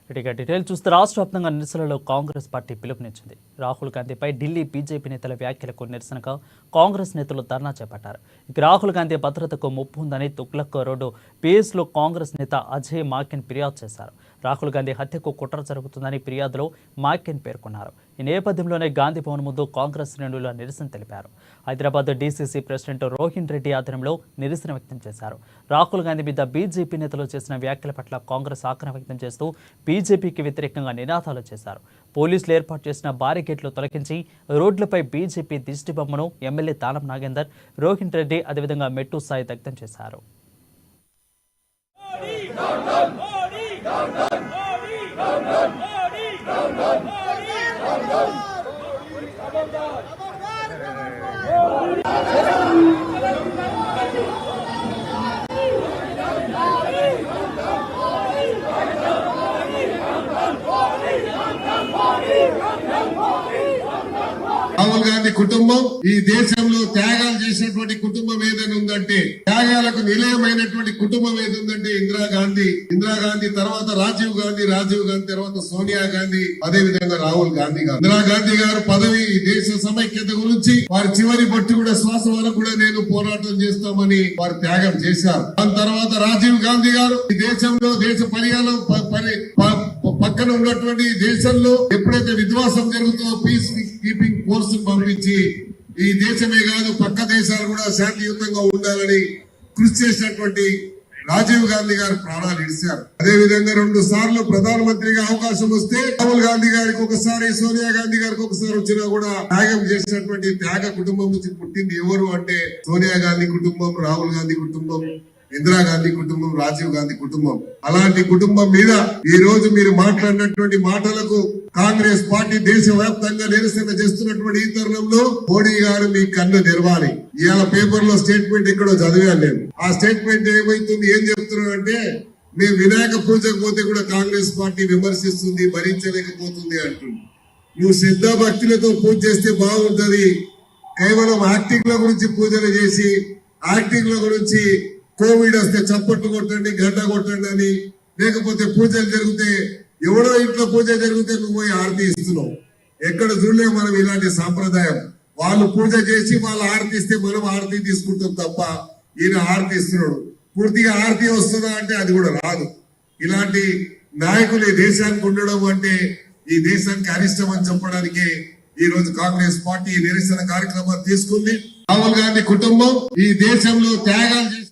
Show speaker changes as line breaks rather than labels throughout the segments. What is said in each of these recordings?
ఇక డీటెయిల్ చూస్తే రాష్ట్ర వ్యాప్తంగా నిరసనలో కాంగ్రెస్ పార్టీ పిలుపునిచ్చింది. రాహుల్ గాంధీపై ఢిల్లీ బీజేపీ నేతల వ్యాఖ్యలకు నిరసనగా కాంగ్రెస్ నేతలు ధర్నా చేపట్టారు. ఇక రాహుల్ గాంధీ భద్రతకు ముప్పు ఉందని తుగ్లక్ రోడ్డు పిఎస్లో కాంగ్రెస్ నేత అజయ్ మాకెన్ ఫిర్యాదు చేశారు. రాహుల్ గాంధీ హత్యకు కుట్ర జరుగుతుందని ఫిర్యాదులో మాకెన్ పేర్కొన్నారు. ఈ నేపథ్యంలోనే గాంధీ భవన్ ముందు కాంగ్రెస్ శ్రేణులు నిరసన తెలిపారు. హైదరాబాద్ డీసీసీ ప్రెసిడెంట్ రోహిన్ రెడ్డి ఆధ్వర్యంలో నిరసన వ్యక్తం చేశారు. రాహుల్ గాంధీ మీద బీజేపీ నేతలు చేసిన వ్యాఖ్యల పట్ల కాంగ్రెస్ ఆగ్రహం వ్యక్తం చేస్తూ బీజేపీకి వ్యతిరేకంగా నినాదాలు చేశారు. పోలీసులు ఏర్పాటు చేసిన బారికేడ్లు తొలగించి రోడ్లపై బీజేపీ దిష్టిబొమ్మను ఎమ్మెల్యే తానం నాగేందర్, రోహిన్ రెడ్డి అదేవిధంగా మెట్టు సాయి దగ్ధం చేశారు.
రాహుల్ గాంధీ కుటుంబం ఈ దేశంలో త్యాగాలు చేసినటువంటి కుటుంబం ఏదైనా ఉందంటే, త్యాగాలకు నిలయమైనటువంటి కుటుంబం ఏదుందంటే ఇందిరాగాంధీ తర్వాత రాజీవ్ గాంధీ తర్వాత సోనియా గాంధీ, అదే విధంగా రాహుల్ గాంధీ గారు. ఇందిరాగాంధీ గారు పదవి దేశ సమైక్యత గురించి వారి చివరి బొట్టు కూడా శ్వాస వరకు కూడా నేను పోరాటం చేస్తామని వారు త్యాగం చేశారు. దాని తర్వాత రాజీవ్ గాంధీ గారు ఈ దేశంలో దేశ పరిపాలన పక్కన ఉన్నటువంటి దేశంలో ఎప్పుడైతే విధ్వంసం జరుగుతుందో పీస్ కీపింగ్ ఫోర్స్ పంపించి ఈ దేశమే కాదు పక్క దేశాలు కూడా శాంతియుతంగా ఉండాలని కృషి చేసినటువంటి రాజీవ్ గాంధీ గారు ప్రాణాలు ఇచ్చారు. అదే విధంగా 2 సార్లు ప్రధానమంత్రిగా అవకాశం వస్తే రాహుల్ గాంధీ గారికి ఒకసారి, సోనియా గాంధీ గారికి ఒకసారి వచ్చినా కూడా త్యాగం చేసినటువంటి త్యాగ కుటుంబం నుంచి పుట్టింది ఎవరు అంటే సోనియా గాంధీ కుటుంబం, రాహుల్ గాంధీ కుటుంబం, ఇందిరాగాంధీ కుటుంబం, రాజీవ్ గాంధీ కుటుంబం. అలాంటి కుటుంబం మీద ఈ రోజు మీరు మాట్లాడినటువంటి మాటలకు కాంగ్రెస్ పార్టీ దేశవ్యాప్తంగా నిరసన చేస్తున్నటువంటి ఈ తరుణంలో మోడీ గారు మీ కన్ను తెరవాలి. ఇవాళ పేపర్ లో స్టేట్మెంట్ ఎక్కడో చదివాను నేను. ఆ స్టేట్మెంట్ ఏమైతుంది, ఏం చెప్తున్నారంటే మేము వినాయక పూజకు పోతే కూడా కాంగ్రెస్ పార్టీ విమర్శిస్తుంది, భరించలేకపోతుంది అంటుంది. నువ్వు శ్రద్ధా భక్తులతో పూజ చేస్తే బాగుంటది. కేవలం యాక్టింగ్ ల గురించి పూజలు చేసి యాక్టింగ్ ల గురించి కోవిడ్ వస్తే చప్పట్లు కొట్టండి, గడ్డ కొట్టండి అని, లేకపోతే పూజలు జరిగితే ఎవడో ఇంట్లో పూజ జరిగితే నువ్వు పోయి ఆరతి ఇస్తున్నావు. ఎక్కడ చూడలే మనం ఇలాంటి సాంప్రదాయం. వాళ్ళు పూజ చేసి వాళ్ళు ఆరతి ఇస్తే మనం ఆరతి తీసుకుంటాం తప్ప ఈయన ఆరతి ఇస్తున్నాడు. పూర్తిగా ఆరతి వస్తుందా అంటే అది కూడా రాదు. ఇలాంటి నాయకులు ఈ దేశానికి ఉండడం అంటే ఈ దేశానికి అరిష్టం అని చెప్పడానికే ఈ రోజు కాంగ్రెస్ పార్టీ నిరసన కార్యక్రమాన్ని తీసుకుంది. రాహుల్ గాంధీ కుటుంబం ఈ దేశంలో త్యాగాలు చేసి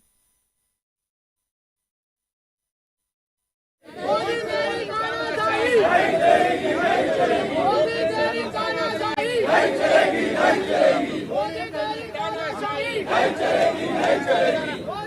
Hey,